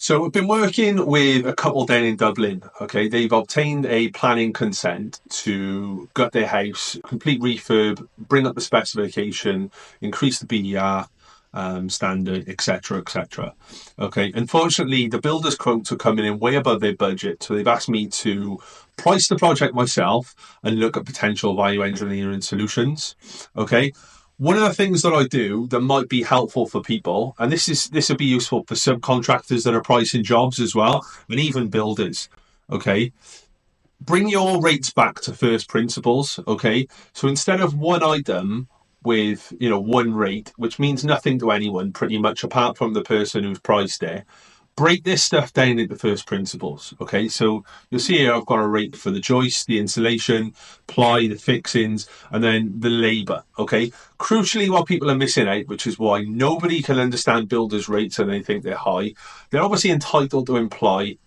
So we've been working with a couple down in Dublin. Okay, they've obtained a planning consent to gut their house, complete refurb, bring up the specification, increase the BER standard, etc., etc. Okay, unfortunately, the builders' quotes are coming in way above their budget, so they've asked me to price the project myself and look at potential value engineering solutions. Okay, one of the things that I do that might be helpful for people, and this will be useful for subcontractors that are pricing jobs as well, and even builders. Okay, bring your rates back to first principles. Okay, so instead of one item with one rate, which means nothing to anyone pretty much apart from the person who's priced it, break this stuff down into first principles. Okay, so you'll see here I've got a rate for the joist, the insulation, ply, the fixings, and then the labour. Okay, crucially, what people are missing out, which is why nobody can understand builders' rates and they think they're high, they're obviously entitled to apply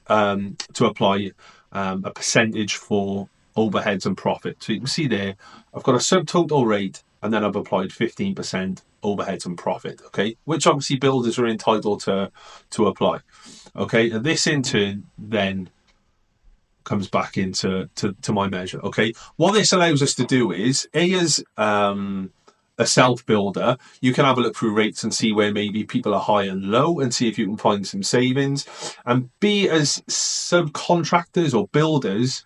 a percentage for overheads and profit. So you can see there, I've got a subtotal rate and then I've applied 15% overheads and profit, okay, which obviously builders are entitled to apply. Okay, and this in turn then comes back into to my measure. Okay, what this allows us to do is as a self builder, you can have a look through rates and see where maybe people are high and low and see if you can find some savings. And B, as subcontractors or builders,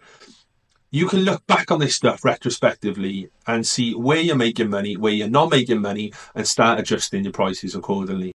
you can look back on this stuff retrospectively and see where you're making money, where you're not making money, and start adjusting your prices accordingly.